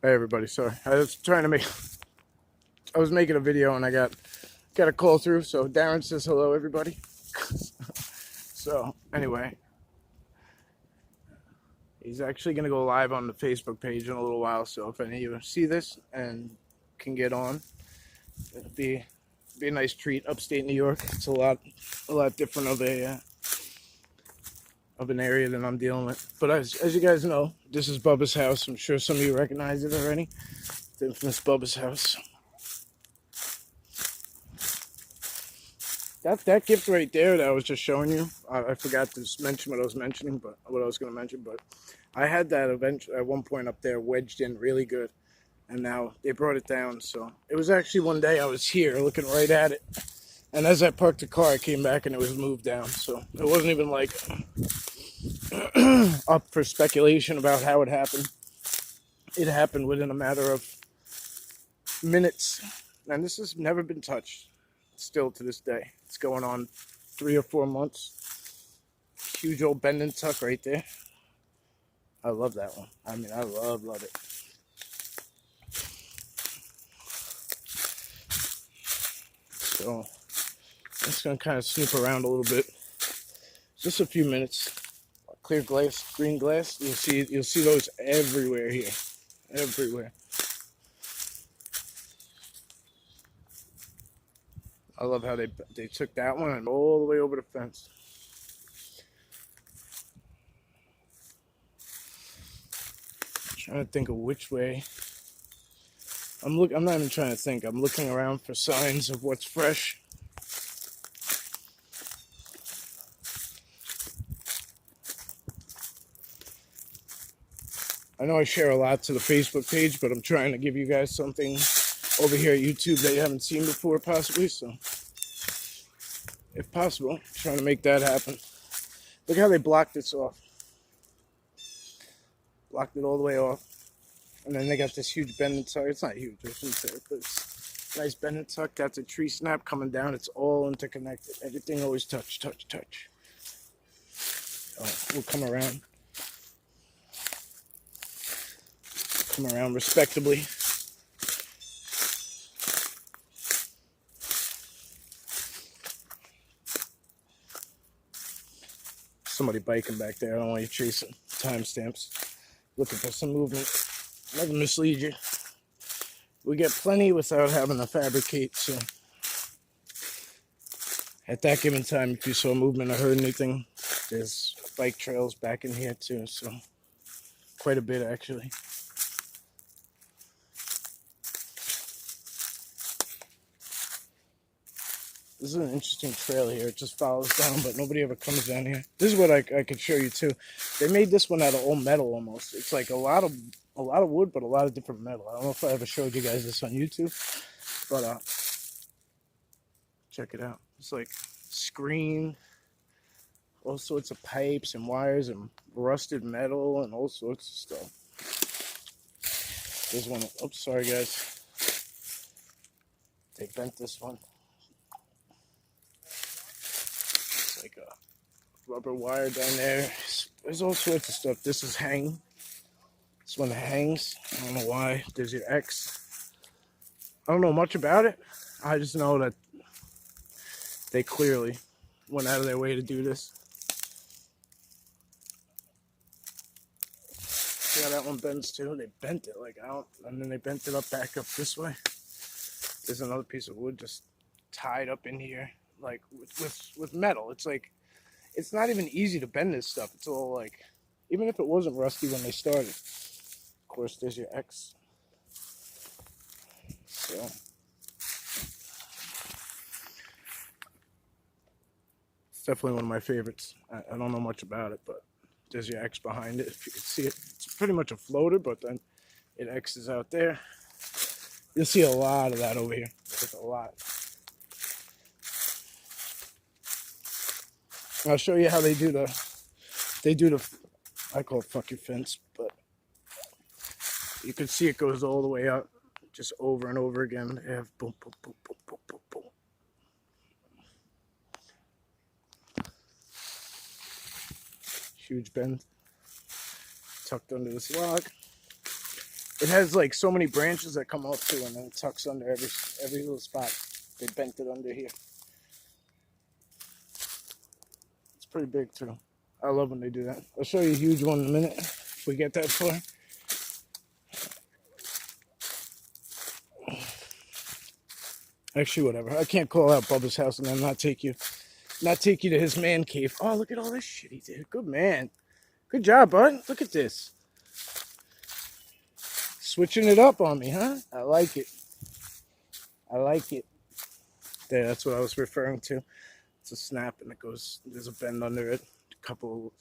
Hey everybody, sorry. I was making a video and I got a call through, so Darren says hello everybody. So anyway, he's actually gonna go live on the Facebook page in a little while, so if any of you see this and can get on, it'd be a nice treat. Upstate New York, it's a lot different of an area than I'm dealing with. But as you guys know, this is Bubba's house. I'm sure some of you recognize it already. The infamous Bubba's house. That gift right there that I was just showing you, I forgot to mention what I was going to mention, but I had that at one point up there wedged in really good, and now they brought it down. So it was actually one day I was here looking right at it, and as I parked the car, I came back and it was moved down. So it wasn't even like up for speculation about how it happened. It happened within a matter of minutes, and this has never been touched. Still to this day, it's going on 3 or 4 months. Huge old bend and tuck right there. I love that one. I mean, I love it. So I'm just gonna kind of snoop around a little bit. Just a few minutes. Clear glass, green glass. You'll see those everywhere here, everywhere. I love how they took that one and all the way over the fence. I'm trying to think of which way. I'm not even trying to think. I'm looking around for signs of what's fresh. I know I share a lot to the Facebook page, but I'm trying to give you guys something over here at YouTube that you haven't seen before, possibly. So, if possible, trying to make that happen. Look how they blocked this off. Blocked it all the way off. And then they got this huge bend and tuck. It's not huge, I shouldn't say it, but it's nice bend and tuck. That's a tree snap coming down. It's all interconnected. Everything always touch. We'll come around. Come around respectably. Somebody biking back there. I don't want you chasing timestamps. Looking for some movement. Never mislead you. We get plenty without having to fabricate. So at that given time, if you saw movement or heard anything, there's bike trails back in here too. So quite a bit actually. This is an interesting trail here. It just follows down, but nobody ever comes down here. This is what I could show you too. They made this one out of old metal almost. It's like a lot of wood, but a lot of different metal. I don't know if I ever showed you guys this on YouTube, but check it out. It's like screen, all sorts of pipes and wires and rusted metal and all sorts of stuff. There's one. Oops, sorry guys. They bent this one. Like a rubber wire down there. There's all sorts of stuff. This is hang. This one hangs. I don't know why. There's your X. I don't know much about it. I just know that they clearly went out of their way to do this. See how that one bends too? They bent it like out, and then they bent it back up this way. There's another piece of wood just tied up in here. Like with metal, it's like it's not even easy to bend this stuff. It's all like, even if it wasn't rusty when they started. Of course, there's your X. So it's definitely one of my favorites. I don't know much about it, but there's your X behind it. If you can see it, it's pretty much a floater, but then it X's out there. You'll see a lot of that over here. There's a lot. I'll show you how they do the, I call it fuck your fence, but you can see it goes all the way up, just over and over again. They have boom, boom, boom, boom, boom, boom, boom. Huge bend, tucked under this log. It has like so many branches that come off too, and then it tucks under every little spot. They bent it under here. It's pretty big too. I love when they do that. I'll show you a huge one in a minute if we get that far. Actually, whatever. I can't call out Bubba's house and then not take you to his man cave. Oh, look at all this shit he did. Good man. Good job, bud. Look at this. Switching it up on me, huh? I like it. I like it. There, that's what I was referring to. It's a snap and it goes, there's a bend under it. A couple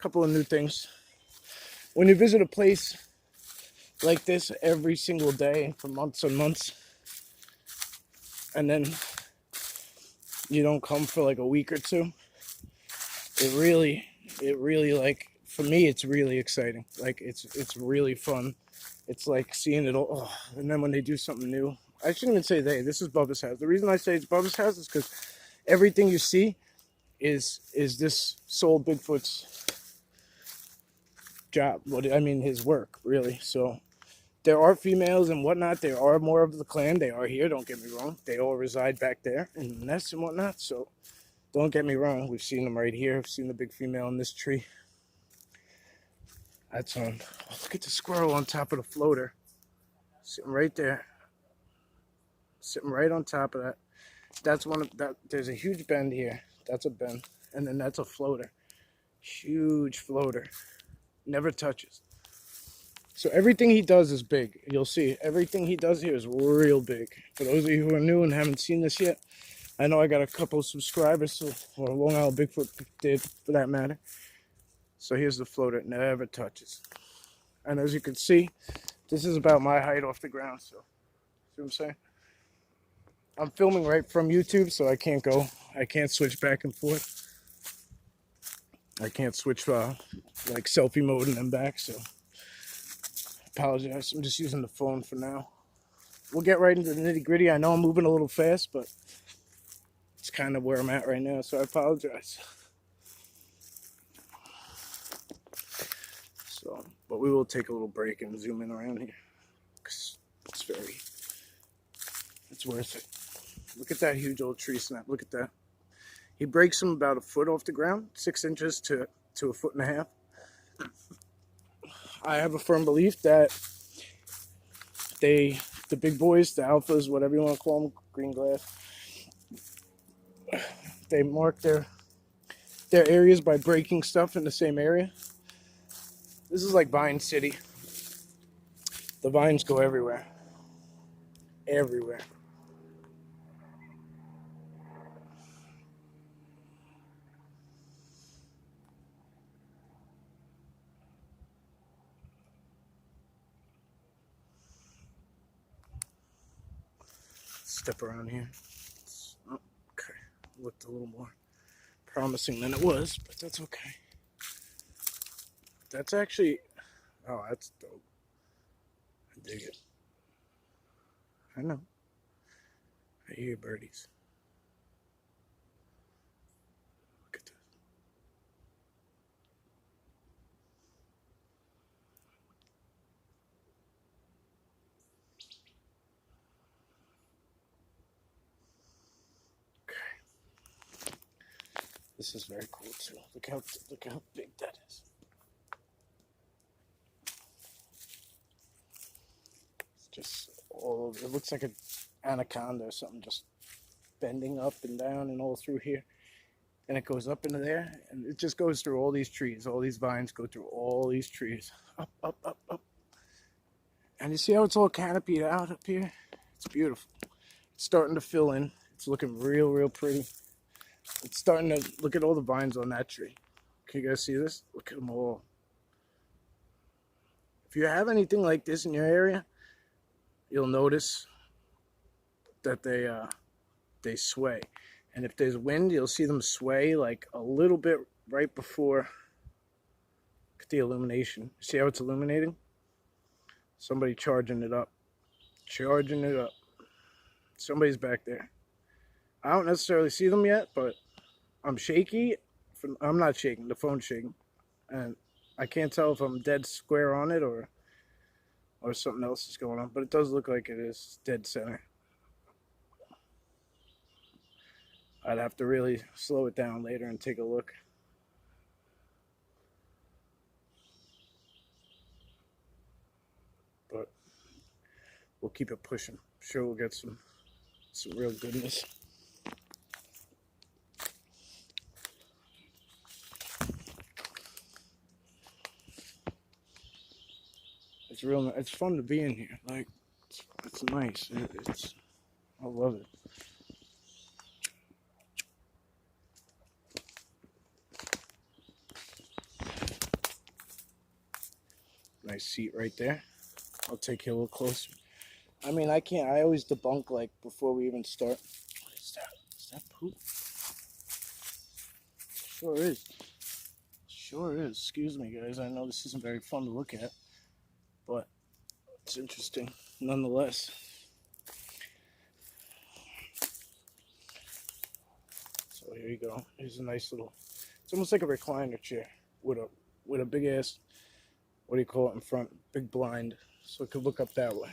of new things. When you visit a place like this every single day for months and months, and then you don't come for like a week or two, it really like, for me, it's really exciting. Like, it's really fun. It's like seeing it all. Oh, and then when they do something new, I shouldn't even say they. This is Bubba's house. The reason I say it's Bubba's house is because everything you see is this Soul Bigfoot's job. I mean, his work, really. So there are females and whatnot. There are more of the clan. They are here. Don't get me wrong. They all reside back there in the nest and whatnot. So don't get me wrong. We've seen them right here. We've seen the big female in this tree. That's on. Oh, look at the squirrel on top of the floater. Sitting right there. Sitting right on top of that. That's one of that. There's a huge bend here. That's a bend. And then that's a floater. Huge floater. Never touches. So everything he does is big. You'll see. Everything he does here is real big. For those of you who are new and haven't seen this yet, I know I got a couple subscribers, or Long Island Bigfoot did, for that matter. So here's the floater. It never touches. And as you can see, this is about my height off the ground. So, see what I'm saying? I'm filming right from YouTube, so I can't switch back and forth. I can't switch like selfie mode and then back, so apologize. I'm just using the phone for now. We'll get right into the nitty gritty. I know I'm moving a little fast, but it's kind of where I'm at right now, so I apologize. So, but we will take a little break and zoom in around here, because it's worth it. Look at that huge old tree snap. Look at that. He breaks them about a foot off the ground, 6 inches to a foot and a half. I have a firm belief that the big boys, the alphas, whatever you want to call them, green glass, they mark their areas by breaking stuff in the same area. This is like Vine City. The vines go everywhere. Everywhere. Step around here. Oh, okay. Looked a little more promising than it was, but that's okay. That's actually, oh, that's dope. I dig it. I know. I hear birdies. Look at this. Okay. This is very cool too. Look how big that is. It's just all over. It looks like an anaconda or something, just bending up and down and all through here. And it goes up into there, and it just goes through all these trees. All these vines go through all these trees. Up, up, up, up. And you see how it's all canopied out up here? It's beautiful. It's starting to fill in. It's looking real, real pretty. It's starting to, look at all the vines on that tree. Can you guys see this? Look at them all. If you have anything like this in your area, you'll notice that they sway. And if there's wind, you'll see them sway like a little bit right before. Look at the illumination. See how it's illuminating? Somebody charging it up. Charging it up. Somebody's back there. I don't necessarily see them yet, but I'm shaky. I'm not shaking. The phone's shaking. And I can't tell if I'm dead square on it or or something else is going on, but it does look like it is dead center. I'd have to really slow it down later and take a look. But we'll keep it pushing. I'm sure we'll get some real goodness. It's fun to be in here. Like, it's nice. I love it. Nice seat right there. I'll take you a little closer. I mean, I always debunk, like, before we even start. What is that? Is that poop? Sure is. Sure is. Excuse me, guys. I know this isn't very fun to look at, but it's interesting nonetheless. So here you go. Here's a nice little. It's almost like a recliner chair with a big ass. What do you call it in front? Big blind, so it could look up that way.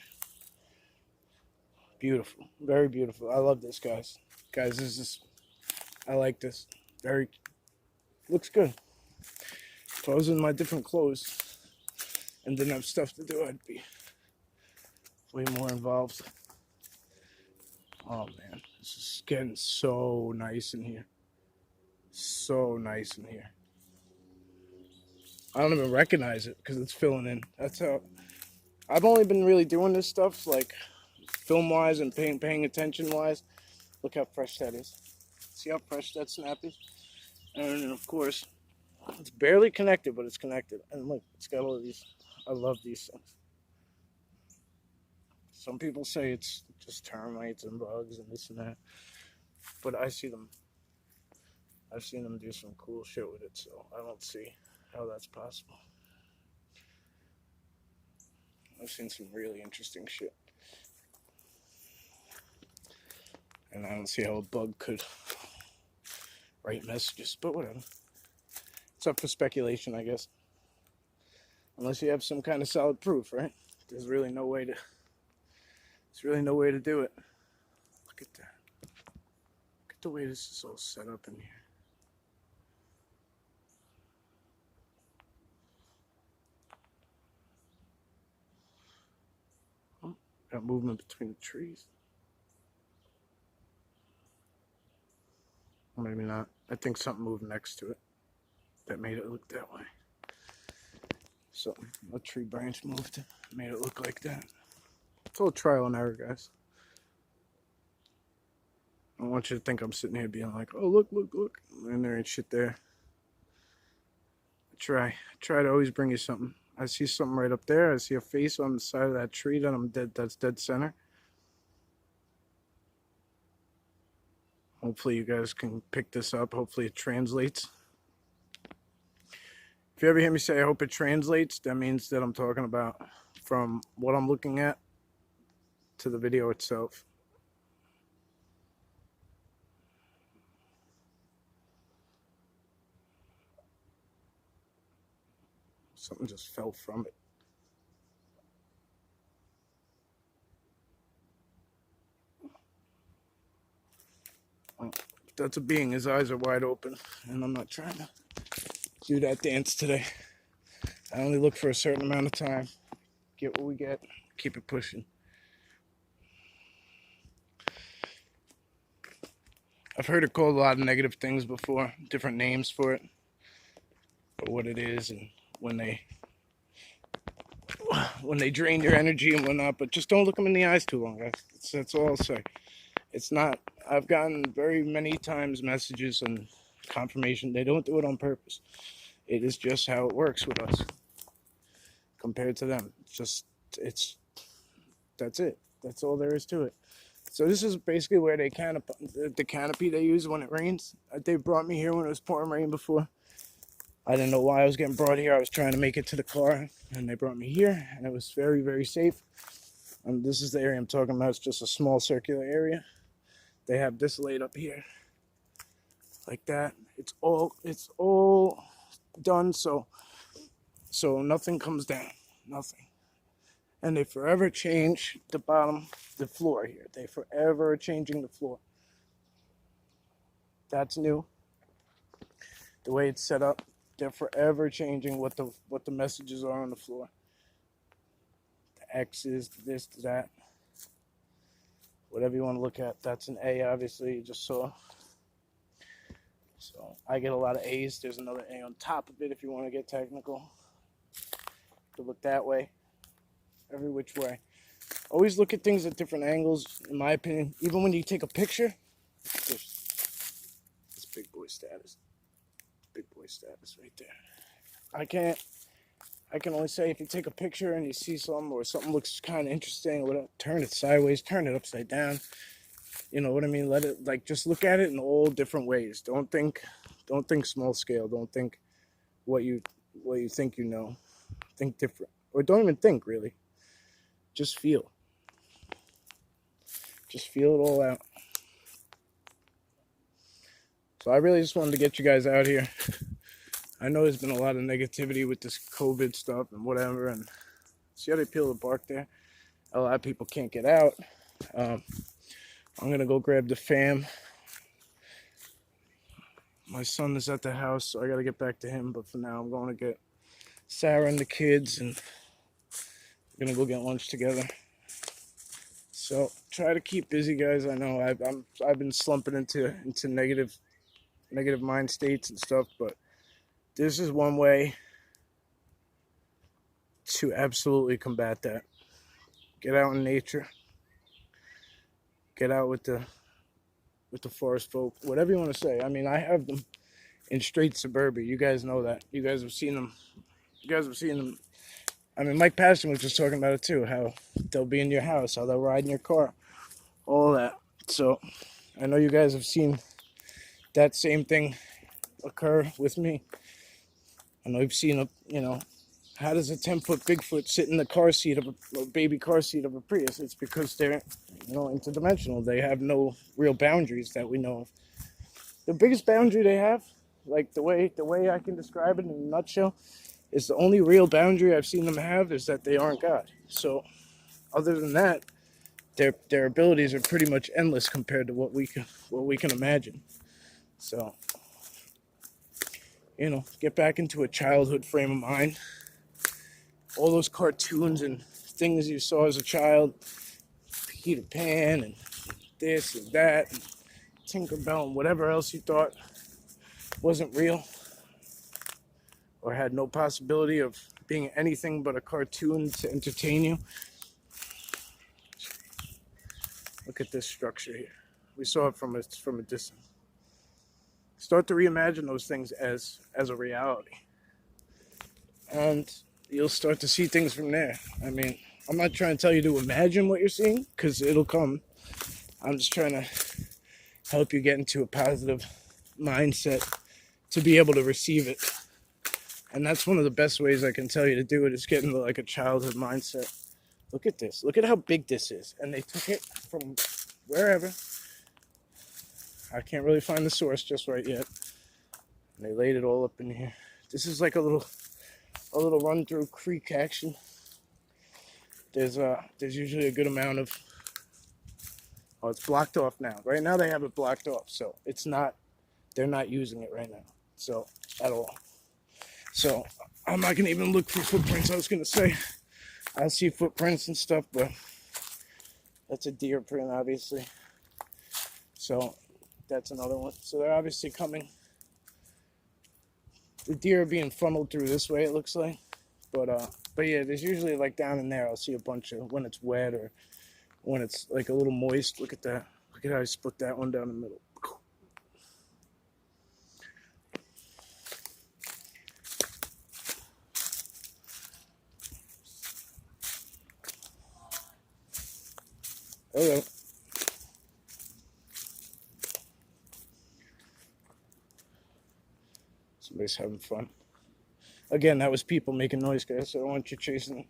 Beautiful, very beautiful. I love this, guys. Guys, I like this. Looks good. If I was in my different clothes and didn't have stuff to do, I'd be way more involved. Oh man, this is getting so nice in here. So nice in here. I don't even recognize it because it's filling in. That's how. I've only been really doing this stuff, like film-wise and paying attention-wise. Look how fresh that is. See how fresh that snap is? And then, of course, it's barely connected, but it's connected. And look, it's got all of these. I love these things. Some people say it's just termites and bugs and this and that, but I've seen them do some cool shit with it, so I don't see how that's possible. I've seen some really interesting shit, and I don't see how a bug could write messages, but whatever. It's up for speculation, I guess. Unless you have some kind of solid proof, right? There's really no way to do it. Look at that. Look at the way this is all set up in here. Oh, got movement between the trees. Or maybe not. I think something moved next to it that made it look that way. Something, a tree branch moved, made it look like that. It's all trial and error, guys. I don't want you to think I'm sitting here being like, oh, look, and there ain't shit there. I try to always bring you something. I see something right up there. I see a face on the side of that tree that's dead center. Hopefully you guys can pick this up. Hopefully it translates. If you ever hear me say I hope it translates, that means that I'm talking about from what I'm looking at to the video itself. Something just fell from it. Well, that's a being. His eyes are wide open, and I'm not trying to do that dance today. I only look for a certain amount of time. Get what we get. Keep it pushing. I've heard it called a lot of negative things before, different names for it, but what it is and when they drain your energy and whatnot. But just don't look them in the eyes too long, guys. That's all I'll say. It's not. I've gotten very many times messages and confirmation they don't do it on purpose. It is just how it works with us compared to them. That's it. That's all there is to it. So this is basically where the canopy they use when it rains. They brought me here when it was pouring rain before. I didn't know why I was getting brought here. I was trying to make it to the car, and they brought me here, and it was very, very safe. This is the area I'm talking about. It's just a small circular area. They have this laid up here, like that. It's all done, so nothing comes down, nothing. And they forever change the bottom, the floor here. They forever are changing the floor. That's new. The way it's set up, they're forever changing what the messages are on the floor. The X's, this, that. Whatever you want to look at. That's an A, obviously, you just saw. So I get a lot of A's. There's another A on top of it if you want to get technical. To look that way. Every which way. Always look at things at different angles, in my opinion. Even when you take a picture, this big boy status. Big boy status right there. I can only say if you take a picture and you see something or something looks kind of interesting or whatever, turn it sideways, turn it upside down. You know what I mean? Let it, like, just look at it in all different ways. Don't think small scale. Don't think what you think you know. Think different. Or don't even think, really. Just feel. Just feel it all out. So I really just wanted to get you guys out here. I know there's been a lot of negativity with this COVID stuff and whatever. And see how they peel the bark there? A lot of people can't get out. I'm going to go grab the fam. My son is at the house, so I got to get back to him. But for now, I'm going to get Sarah and the kids, and we're going to go get lunch together. So try to keep busy, guys. I know I've been slumping into negative mind states and stuff, but this is one way to absolutely combat that. Get out in nature. Get out with the forest folk, whatever you want to say. I mean, I have them in straight suburbia. You guys know that. You guys have seen them. I mean, Mike Passion was just talking about it too, how they'll be in your house, how they'll ride in your car, all that. So I know you guys have seen that same thing occur with me. I know you've seen how does a 10-foot Bigfoot sit in the car seat of a baby car seat of a Prius? It's because they're, interdimensional. They have no real boundaries that we know of. The biggest boundary they have, like the way I can describe it in a nutshell, is the only real boundary I've seen them have is that they aren't God. So other than that, their abilities are pretty much endless compared to what we can imagine. So, get back into a childhood frame of mind. All those cartoons and things you saw as a child, Peter Pan and this and that, and Tinkerbell and whatever else you thought wasn't real or had no possibility of being anything but a cartoon to entertain you. Look at this structure here. We saw it from a distance. Start to reimagine those things as a reality. And you'll start to see things from there. I mean, I'm not trying to tell you to imagine what you're seeing, because it'll come. I'm just trying to help you get into a positive mindset to be able to receive it. And that's one of the best ways I can tell you to do it, is get into like a childhood mindset. Look at this. Look at how big this is. And they took it from wherever. I can't really find the source just right yet. And they laid it all up in here. This is like a little run through creek action. There's usually a good amount of. Oh, it's blocked off now. Right now they have it blocked off, so it's not. They're not using it right now, so at all. So I'm not gonna even look for footprints. I was gonna say I'll see footprints and stuff, but that's a deer print, obviously. So that's another one. So they're obviously coming. The deer are being funneled through this way, it looks like. But yeah, there's usually like down in there, I'll see a bunch of, when it's wet or when it's like a little moist. Look at that. Look at how I split that one down the middle. Hello. Somebody's having fun. Again, that was people making noise, guys. So I don't want you chasing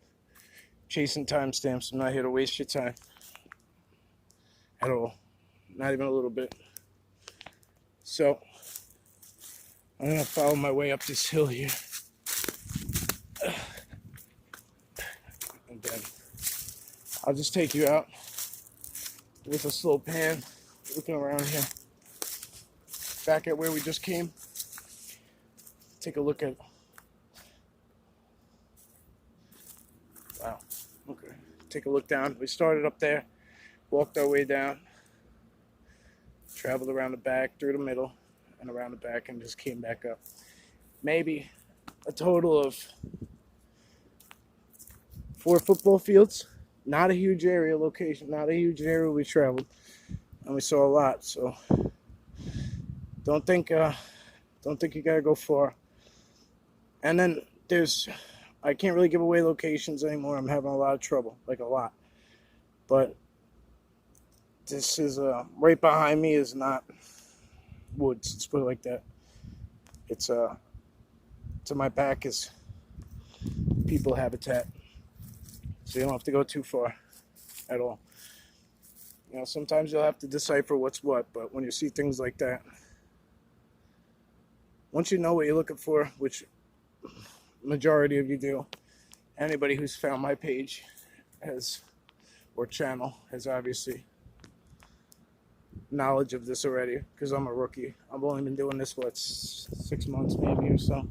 timestamps. I'm not here to waste your time at all. Not even a little bit. So I'm gonna follow my way up this hill here. And then I'll just take you out with a slow pan, looking around here. Back at where we just came. Take a look at. Wow. Okay. Take a look down. We started up there, walked our way down, traveled around the back, through the middle, and around the back, and just came back up. Maybe a total of 4 football fields. Not a huge area location, not a huge area we traveled, and we saw a lot. So don't think you gotta go far. And then I can't really give away locations anymore. I'm having a lot of trouble, like a lot. But this is right behind me is not woods. Let's put it like that. It's to my back is people habitat. So you don't have to go too far at all. You know, sometimes you'll have to decipher what's what, but when you see things like that, once you know what you're looking for, which majority of you do, anybody who's found my page or channel has obviously knowledge of this already, because I'm a rookie. I've only been doing this 6 months maybe or so,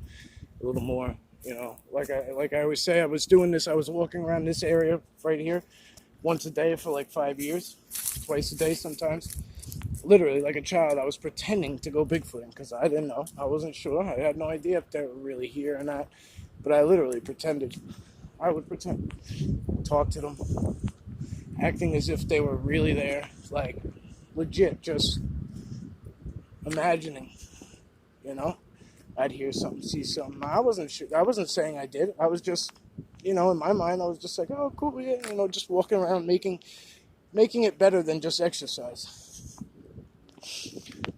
a little more. You know, like I always say, I was doing this. I was walking around this area right here once a day for like 5 years, twice a day sometimes. Literally, like a child, I was pretending to go Bigfooting because I didn't know. I wasn't sure. I had no idea if they were really here or not. But I literally pretended. I would pretend, talk to them, acting as if they were really there, like legit, just imagining, you know. I'd hear something, see something. I wasn't sure. I wasn't saying I did. I was just, you know, in my mind, I was just like, oh, cool, yeah, you know, just walking around making it better than just exercise.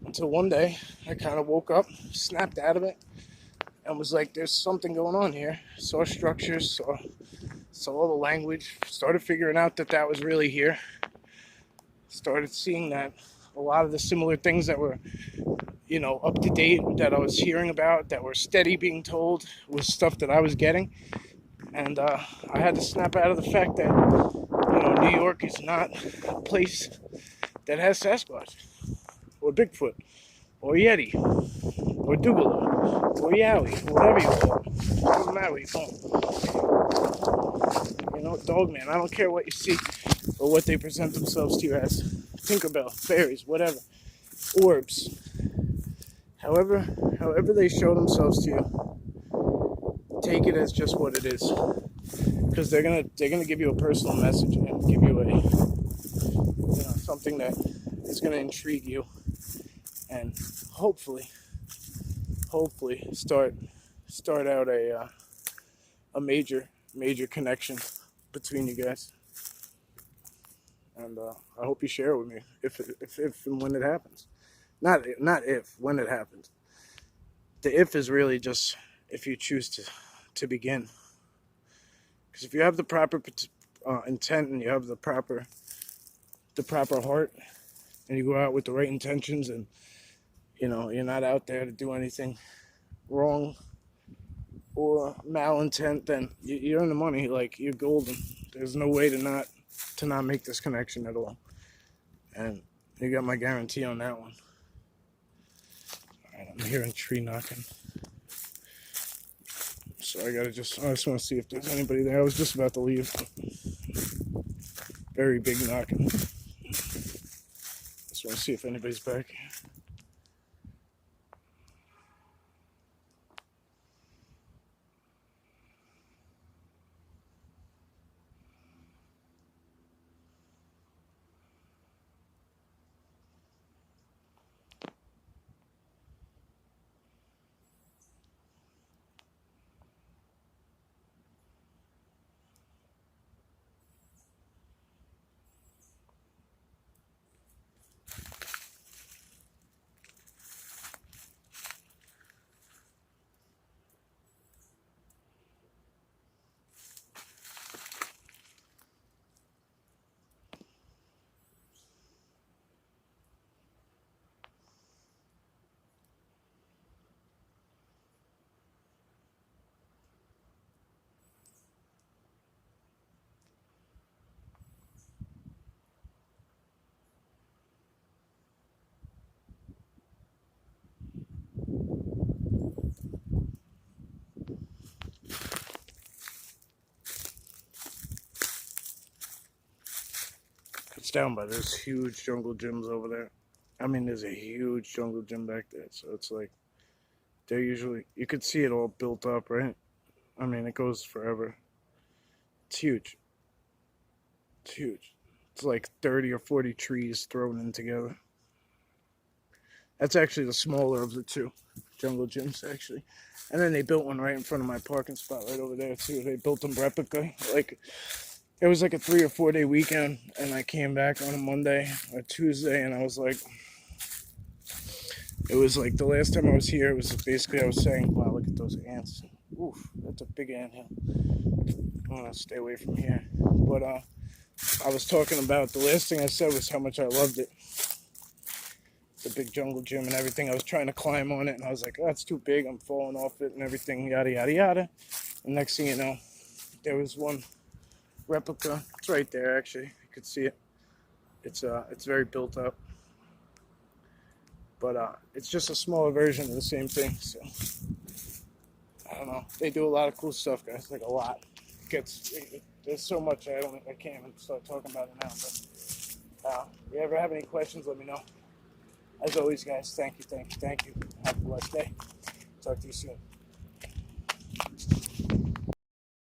Until one day, I kind of woke up, snapped out of it, and was like, there's something going on here. Saw structures, saw all the language, started figuring out that was really here. Started seeing that a lot of the similar things that were, you know, up to date, that I was hearing about, that were steady being told, was stuff that I was getting. And I had to snap out of the fact that, you know, New York is not a place that has Sasquatch, or Bigfoot, or Yeti, or Dougaloo, or Yowie, or whatever you call it. It doesn't matter what you call them. You know, Dogman, I don't care what you see, or what they present themselves to you as. Tinkerbell, fairies, whatever. Orbs. However they show themselves to you, take it as just what it is, because they're gonna give you a personal message and give you something that is gonna intrigue you, and hopefully start out a major connection between you guys. And I hope you share it with me if and when it happens. Not if, when it happens. The if is really just if you choose to begin. Because if you have the proper intent, and you have the proper heart, and you go out with the right intentions, and you know you're not out there to do anything wrong or malintent, then you earn the money. Like, you're golden. There's no way to not make this connection at all. And you got my guarantee on that one. I'm hearing tree knocking, so I just want to see if there's anybody there. I was just about to leave. Very big knocking. Just want to see if anybody's back. down by those huge jungle gyms over there. I mean, there's a huge jungle gym back there, so it's like they're usually, you could see it all built up, right? I mean, it goes forever. It's huge. It's huge. It's like 30 or 40 trees thrown in together. That's actually the smaller of the two jungle gyms, actually. And then they built one right in front of my parking spot right over there, too. They built them replica. Like, it was like a 3 or 4 day weekend, and I came back on a Monday or Tuesday, and I was like, it was like the last time I was here, it was basically, I was saying, wow, look at those ants. Oof, that's a big anthill. I'm gonna stay away from here. But I was talking about, the last thing I said was how much I loved it. The big jungle gym and everything. I was trying to climb on it, and I was like, oh, that's too big. I'm falling off it and everything, yada, yada, yada. And next thing you know, there was one replica. It's right there, actually. You could see it. It's very built up. But it's just a smaller version of the same thing. So, I don't know. They do a lot of cool stuff, guys. Like, a lot. There's so much I can't even start talking about it now. But if you ever have any questions, let me know. As always, guys, thank you. Have a blessed day. Talk to you soon.